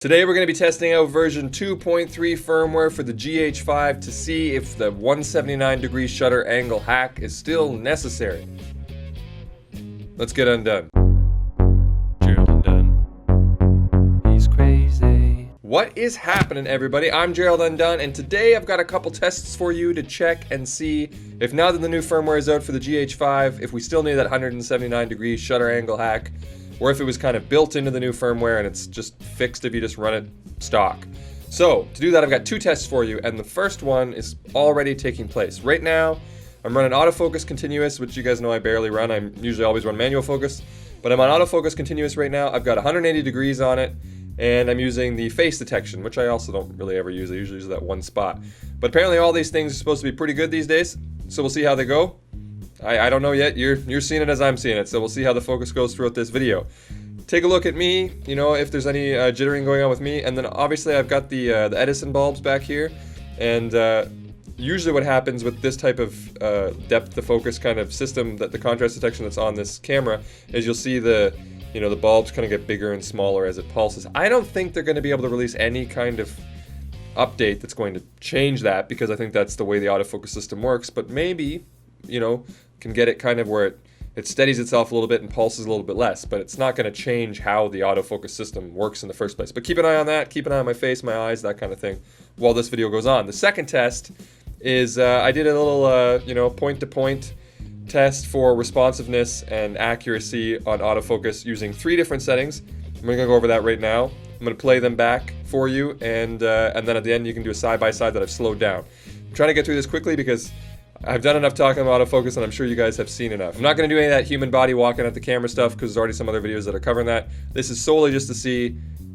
Today we're going to be testing out version 2.3 firmware for the GH5 to see if the 179-degree shutter angle hack is still necessary. Let's get undone. Gerald Undone. He's crazy. What is happening, everybody? I'm Gerald Undone, and today I've got a couple tests for you to check and see if now that the new firmware is out for the GH5, if we still need that 179-degree shutter angle hack, or if it was kind of built into the new firmware and it's just fixed if you just run it stock. So, to do that, I've got two tests for you, and the first one is already taking place. Right now, I'm running autofocus continuous, which you guys know I barely run. I usually always run manual focus, but I'm on autofocus continuous right now. I've got 180 degrees on it, and I'm using the face detection, which I also don't really ever use. I usually use that one spot. But apparently all these things are supposed to be pretty good these days, so we'll see how they go. I don't know yet. You're seeing it as I'm seeing it, so we'll see how the focus goes throughout this video. Take a look at me, you know, if there's any jittering going on with me, and then obviously I've got the Edison bulbs back here, and usually what happens with this type of depth of focus kind of system, that the contrast detection that's on this camera, is you'll see the bulbs kind of get bigger and smaller as it pulses. I don't think they're going to be able to release any kind of update that's going to change that, because I think that's the way the autofocus system works, but maybe, you know, can get it kind of where it steadies itself a little bit and pulses a little bit less, but it's not going to change how the autofocus system works in the first place. But keep an eye on that, keep an eye on my face, my eyes, that kind of thing, while this video goes on. The second test is I did a little, point-to-point test for responsiveness and accuracy on autofocus using 3 different settings. I'm going to go over that right now. I'm going to play them back for you, and then at the end you can do a side-by-side that I've slowed down. I'm trying to get through this quickly because I've done enough talking about autofocus, and I'm sure you guys have seen enough. I'm not going to do any of that human body walking at the camera stuff, because there's already some other videos that are covering that. This is solely just to see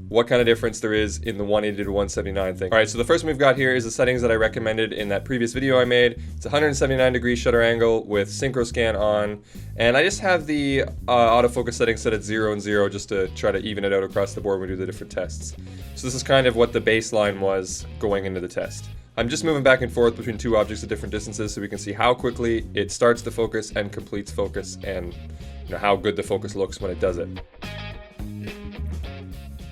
what kind of difference there is in the 180 to 179 thing. Alright, so the first one we've got here is the settings that I recommended in that previous video I made. It's 179-degree shutter angle with synchro scan on, and I just have the autofocus settings set at 0 and 0 just to try to even it out across the board when we do the different tests. So this is kind of what the baseline was going into the test. I'm just moving back and forth between 2 objects at different distances so we can see how quickly it starts to focus and completes focus, and how good the focus looks when it does it.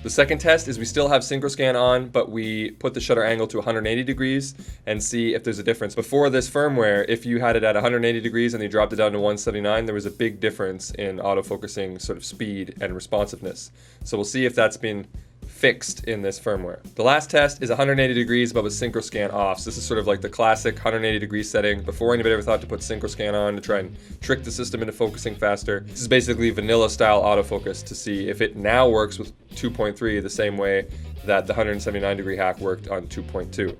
The second test is we still have synchro scan on, but we put the shutter angle to 180 degrees and see if there's a difference. Before this firmware, if you had it at 180 degrees and you dropped it down to 179, there was a big difference in autofocusing sort of speed and responsiveness. So we'll see if that's been fixed in this firmware. The last test is 180 degrees but with synchro scan off. So this is sort of like the classic 180 degree setting before anybody ever thought to put synchro scan on to try and trick the system into focusing faster. This is basically vanilla style autofocus to see if it now works with 2.3 the same way that the 179 degree hack worked on 2.2.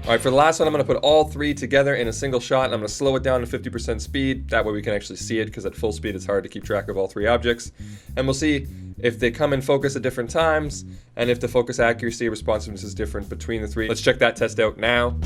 Alright, for the last one I'm going to put all 3 together in a single shot, and I'm going to slow it down to 50% speed. That way we can actually see it, because at full speed it's hard to keep track of all 3 objects. And we'll see if they come in focus at different times, and if the focus accuracy responsiveness is different between the 3. Let's check that test out now.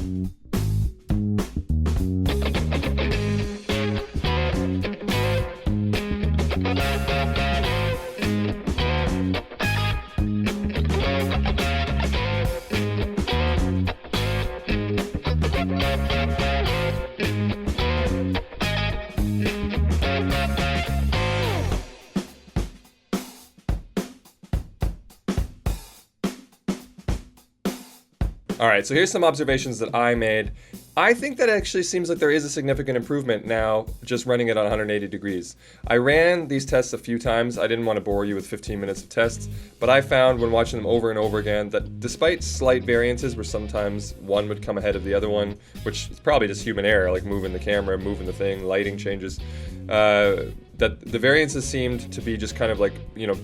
Alright, so here's some observations that I made. I think that actually seems like there is a significant improvement now just running it on 180 degrees. I ran these tests a few times. I didn't want to bore you with 15 minutes of tests, but I found when watching them over and over again that despite slight variances where sometimes one would come ahead of the other one, which is probably just human error, like moving the camera, moving the thing, lighting changes, that the variances seemed to be just kind of like,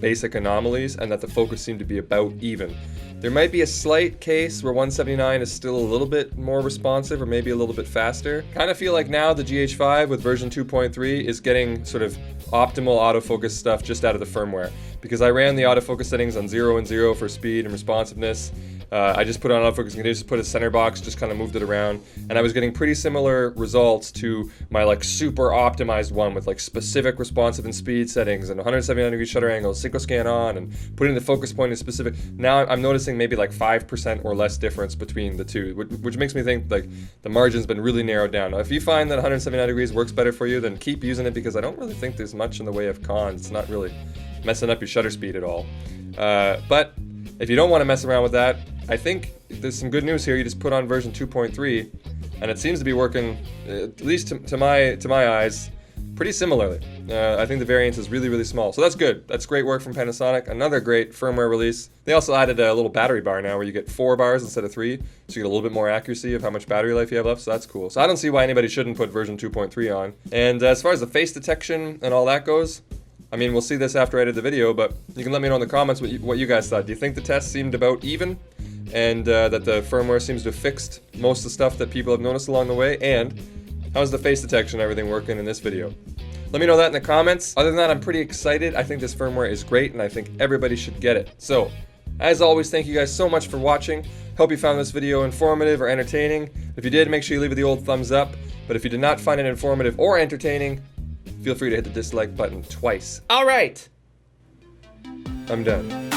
basic anomalies, and that the focus seemed to be about even. There might be a slight case where 179 is still a little bit more responsive or maybe a little bit faster. Kind of feel like now the GH5 with version 2.3 is getting sort of optimal autofocus stuff just out of the firmware, because I ran the autofocus settings on 0 and 0 for speed and responsiveness. I just put on autofocus and just put a center box, just kind of moved it around, and I was getting pretty similar results to my like super optimized one with like specific responsive and speed settings and 179-degree shutter angle, synchro scan on, and putting the focus point in specific. Now I'm noticing maybe like 5% or less difference between the two, which makes me think like the margin's been really narrowed down. Now, if you find that 179 degrees works better for you, then keep using it, because I don't really think there's much in the way of cons. It's not really messing up your shutter speed at all. But if you don't want to mess around with that, I think there's some good news here. You just put on version 2.3, and it seems to be working, at least to my eyes, pretty similarly. I think the variance is really, really small. So that's good. That's great work from Panasonic. Another great firmware release. They also added a little battery bar now where you get 4 bars instead of 3. So you get a little bit more accuracy of how much battery life you have left. So that's cool. So I don't see why anybody shouldn't put version 2.3 on. And as far as the face detection and all that goes, I mean, we'll see this after I edit the video, but you can let me know in the comments what you guys thought. Do you think the test seemed about even? And that the firmware seems to have fixed most of the stuff that people have noticed along the way? And how's the face detection and everything working in this video? Let me know that in the comments. Other than that, I'm pretty excited. I think this firmware is great, and I think everybody should get it. So, as always, thank you guys so much for watching. Hope you found this video informative or entertaining. If you did, make sure you leave it the old thumbs up. But if you did not find it informative or entertaining, feel free to hit the dislike button twice. All right, I'm done.